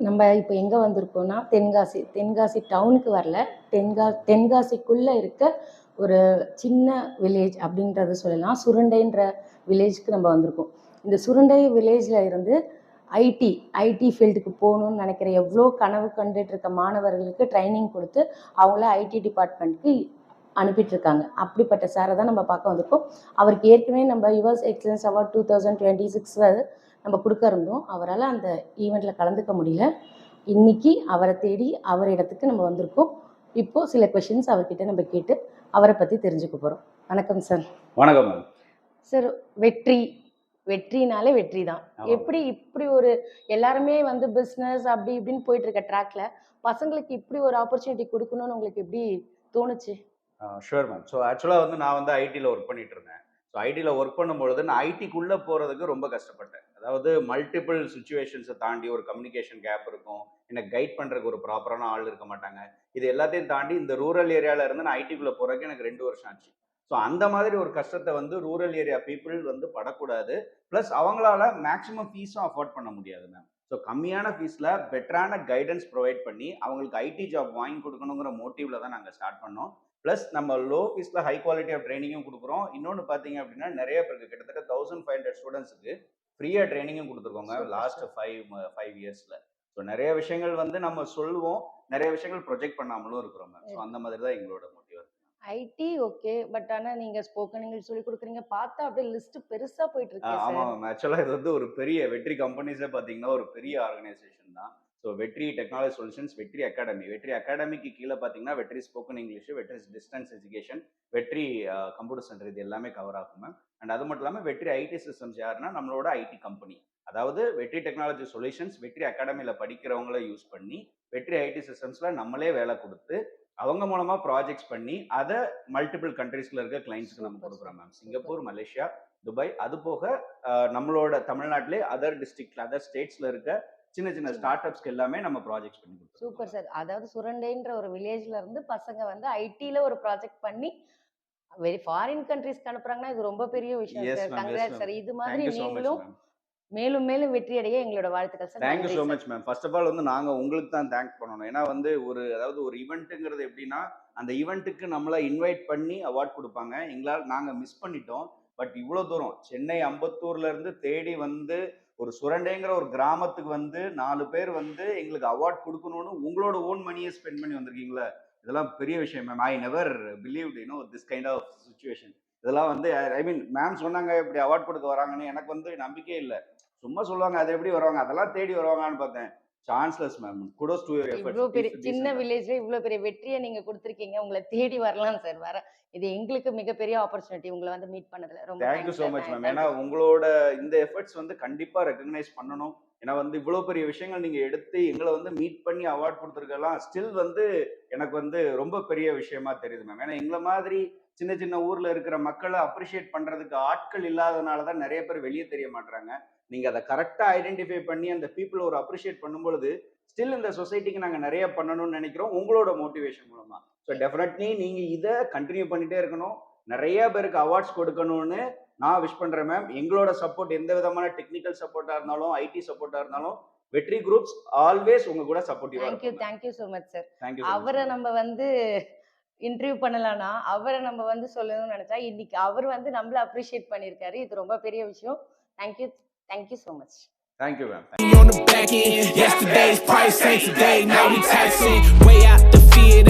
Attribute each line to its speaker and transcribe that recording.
Speaker 1: நம்ம இப்போ எங்கே வந்திருக்கோம்னா தென்காசி டவுனுக்கு வரல, தென்காசிக்குள்ளே இருக்க ஒரு சின்ன வில்லேஜ் அப்படின்றத சொல்லலாம். சுருண்டைன்ற வில்லேஜ்க்கு நம்ம வந்திருக்கோம். இந்த சுருண்டை வில்லேஜில் இருந்து ஐடி ஃபீல்டுக்கு போகணுன்னு நினைக்கிற எவ்வளோ கனவு கண்டுட்டு இருக்க மாணவர்களுக்கு ட்ரைனிங் கொடுத்து அவங்கள ஐடி டிபார்ட்மெண்ட்க்கு அனுப்பிட்டுருக்காங்க. அப்படிப்பட்ட சாரை தான் நம்ம பார்க்க வந்திருக்கோம். அவருக்கு ஏற்கனவே நம்ம யுவர்ஸ் எக்ஸலன்ஸ் அவார்ட் 2026 நம்ம கொடுக்க இருந்தோம். அவரால் அந்த ஈவெண்ட்டில் கலந்துக்க முடியல. இன்னைக்கு அவரை தேடி அவர் இடத்துக்கு நம்ம வந்திருக்கோம். இப்போது சில கொஷின்ஸ் அவர்கிட்ட நம்ம கேட்டு அவரை பற்றி தெரிஞ்சுக்க போகிறோம். வணக்கம் சார்.
Speaker 2: வணக்கம் மேம்.
Speaker 1: சார், வெற்றினாலே வெற்றி தான். எப்படி இப்படி ஒரு எல்லாருமே வந்து பிஸ்னஸ் அப்படி இப்படின்னு போயிட்டு இருக்க ட்ராக்ல பசங்களுக்கு இப்படி ஒரு ஆப்பர்ச்சுனிட்டி கொடுக்கணும்னு உங்களுக்கு எப்படி தோணுச்சு?
Speaker 2: Sure ma'am. ஸோ ஆக்சுவலாக வந்து நான் வந்து ஐடியில் ஒர்க் பண்ணிட்டு இருந்தேன். ஸோ ஐடியில் ஒர்க் பண்ணும்பொழுது நான் ஐடிக்குள்ளே போகிறதுக்கு ரொம்ப கஷ்டப்பட்டேன். அதாவது மல்டிபிள் சுச்சுவேஷன்ஸை தாண்டி ஒரு கம்யூனிகேஷன் கேப் இருக்கும், எனக்கு கைட் பண்ணுறதுக்கு ஒரு ப்ராப்பரான ஆள் இருக்க மாட்டாங்க. இது எல்லாத்தையும் தாண்டி இந்த ரூரல் ஏரியாவில் இருந்து நான் ஐடிக்குள்ளே போகிறதுக்கு எனக்கு 2 வருஷம் ஆச்சு. ஸோ அந்த மாதிரி ஒரு கஷ்டத்தை வந்து ரூரல் ஏரியா பீப்புள் வந்து படக்கூடாது. ப்ளஸ் அவங்களால மேக்ஸிமம் ஃபீஸும் அஃபோர்ட் பண்ண முடியாது மேம். ஸோ கம்மியான ஃபீஸில் பெட்டரான கைடன்ஸ் ப்ரொவைட் பண்ணி அவங்களுக்கு ஐடி ஜாப் வாங்கி கொடுக்கணுங்கிற மோட்டிவில் தான் நாங்கள் ஸ்டார்ட் பண்ணோம். ப்ளஸ் நம்ம லோ ஃபீஸில் ஹை குவாலிட்டி ஆஃப் ட்ரைனிங்கும் கொடுக்குறோம். இன்னொன்று பார்த்தீங்க அப்படின்னா நிறைய பேருக்கு கிட்டத்தட்ட 1500 ஸ்டூடெண்ட்ஸுக்கு ஃப்ரீயாக ட்ரைனிங்கும் கொடுத்துருக்கோங்க லாஸ்ட் 5 இயர்ஸில். ஸோ நிறைய விஷயங்கள் வந்து நம்ம சொல்லுவோம், நிறைய விஷயங்கள் ப்ரொஜெக்ட் பண்ணாமலும் இருக்கிறோம் மேம். ஸோ அந்த மாதிரி தான் எங்களோட மோட்டிவ்.
Speaker 1: ஐடி ஓகே, பட் ஆனால் நீங்கள் ஸ்போக்கன் இங்கிலீஷ் சொல்லி கொடுக்குறீங்க, பார்த்தா அப்படியே லிஸ்ட் பெருசாக போயிட்டு இருக்கு.
Speaker 2: ஆமாம் மேம். ஆக்சுவலாக இது வந்து ஒரு பெரிய வெற்றி கம்பெனிஸே பார்த்தீங்கன்னா ஒரு பெரிய ஆர்கனைசேஷன் தான். ஸோ வெற்றி டெக்னாலஜி சொல்யூஷன்ஸ், வெற்றி அகாடமிக்கு கீழே பார்த்தீங்கன்னா வெற்றி ஸ்போக்கன் இங்கிலீஷ், வெற்றி டிஸ்டன்ஸ் எஜுகேஷன், வெற்றி கம்ப்யூட்டர் சென்டர், இது எல்லாமே கவர் ஆகும் மேம். அண்ட் அது மட்டும் இல்லாமல் வெற்றி ஐடி சிஸ்டம்ஸ் யாருன்னா நம்மளோட ஐடி கம்பெனி. அதாவது வெற்றி டெக்னாலஜி சொல்யூஷன்ஸ் வெற்றி அகாடமியில் படிக்கிறவங்கள யூஸ் பண்ணி வெற்றி ஐடி சிஸ்டம்ஸில் நம்மளே வேலை கொடுத்து அவங்க மூலமாக ப்ராஜெக்ட்ஸ் பண்ணி அதை மல்டிபிள் கண்ட்ரீஸில் இருக்க கிளைண்ட்ஸ்க்கு நம்ம கொடுக்குறோம் மேம். சிங்கப்பூர், மலேசியா, துபாய், அது போக நம்மளோட தமிழ்நாட்டிலே அதர் டிஸ்ட்ரிக்ட்ல அதர் ஸ்டேட்ஸில் இருக்க சின்ன சின்ன ஸ்டார்ட் அப்ஸ்க்கு எல்லாமே நம்ம ப்ராஜெக்ட்ஸ் பண்ணி கொடுத்துருக்கோம்.
Speaker 1: Super sir. அதாவது சுரண்டைன்ற ஒரு வில்லேஜ்ல இருந்து பசங்க வந்து ஐடில ஒரு ப்ராஜெக்ட் பண்ணி ஃபாரின் கண்ட்ரீஸ்க்கு அனுப்புறாங்கன்னா இது ரொம்ப பெரிய விஷயம் சார். Congrats sir. இது மாதிரி நீங்களும் மேலும் மேலும் வெற்றி அடைய எங்களோட வாழ்த்துக்கள் sir.
Speaker 2: Thank you so much ma'am. First of all வந்து நாங்கள் உங்களுக்கு தான் தேங்க் பண்ணணும். ஏன்னா வந்து ஒரு ஈவெண்ட்டுங்கிறது எப்படின்னா அந்த ஈவெண்ட்டுக்கு நம்மளை இன்வைட் பண்ணி அவார்ட் கொடுப்பாங்க. நாங்கள் மிஸ் பண்ணிட்டோம். பட் இவ்வளோ தூரம் சென்னை அம்பத்தூர்ல இருந்து தேடி வந்து ஒரு சுரண்டைங்கிற ஒரு கிராமத்துக்கு வந்து 4 பேர் வந்து எங்களுக்கு அவார்ட் கொடுக்கணும்னு உங்களோட ஓன் மணியை ஸ்பெண்ட் பண்ணி வந்திருக்கீங்களா, இதெல்லாம் பெரிய விஷயம் ma'am. I never believed this kind of situation. இதெல்லாம் வந்து ஐ மீன் மேம் சொன்னாங்க இப்படி அவார்ட் கொடுக்க வராங்கன்னு, எனக்கு வந்து நம்பிக்கையே இல்லை. சும்மா சொல்லுவாங்க அது எப்படி வருவாங்க, அதெல்லாம் தேடி வருவாங்கன்னு பார்த்தேன். Chanceless ma'am. Kudos to your efforts.
Speaker 1: இவ்வளோ பெரிய சின்ன வில்லேஜ்ல இவ்வளோ பெரிய வெற்றியை நீங்க கொடுத்துருக்கீங்க. உங்களை தேடி வரலாம் சார். இது எங்களுக்கு மிகப்பெரிய ஆப்பர்ச்சுனிட்டி உங்களை வந்து மீட் பண்ணதுல. ரொம்ப
Speaker 2: தேங்க்யூ ஸோ மச் மேம். ஏன்னா உங்களோட இந்த எஃபர்ட்ஸ் வந்து கண்டிப்பா ரெகக்னைஸ் பண்ணணும். ஏன்னா வந்து இவ்வளோ பெரிய விஷயங்கள் நீங்க எடுத்து எங்களை வந்து மீட் பண்ணி அவார்ட் கொடுத்துருக்கலாம் ஸ்டில் வந்து எனக்கு வந்து ரொம்ப பெரிய விஷயமா தெரியுது மேம். ஏன்னா எங்களை மாதிரி சின்ன சின்ன ஊர்ல இருக்கிற மக்களை அப்ரிஷியேட் பண்றதுக்கு ஆட்கள் இல்லாதனால தான் நிறைய பேர் வெளியே தெரிய மாட்டாங்க. நீங்க அதை கரெக்டா ஐடென்டிஃபை பண்ணி அந்த பீப்புள் ஒரு அப்ரிஷியேட் பண்ணும்பொழுது ஸ்டில் இந்த சொசைட்டிக்கு நாங்கள் நிறைய பண்ணணும்னு நினைக்கிறோம் உங்களோட மோட்டிவேஷன் மூலமா. ஸோ டெஃபினெட்லி நீங்க இதை கண்டினியூ பண்ணிட்டே இருக்கணும், நிறைய பேருக்கு அவார்ட்ஸ் கொடுக்கணும்னு நான் விஷ் பண்றேன் மேம். எங்களோட சப்போர்ட் எந்த விதமான டெக்னிக்கல் சப்போர்ட்டா இருந்தாலும் ஐடி சப்போர்ட்டா இருந்தாலும் வெற்றி குரூப்ஸ் ஆல்வேஸ் உங்க கூட சப்போர்ட்டிவா இருக்கும்.
Speaker 1: Thank you so much sir.
Speaker 2: Thank you.
Speaker 1: அவரை நம்ம வந்து இன்டர்வியூ பண்ணலாம்னா அவரை நம்ம வந்து சொல்லணும்னு நினைச்சா இன்னைக்கு அவர் வந்து நம்மள அப்ரிஷியேட் பண்ணியிருக்காரு. இது ரொம்ப பெரிய விஷயம். Thank you so much.
Speaker 2: Thank you, ma'am.
Speaker 3: On the back end, yesterday's price ain't today. Now we taxing way out the fear.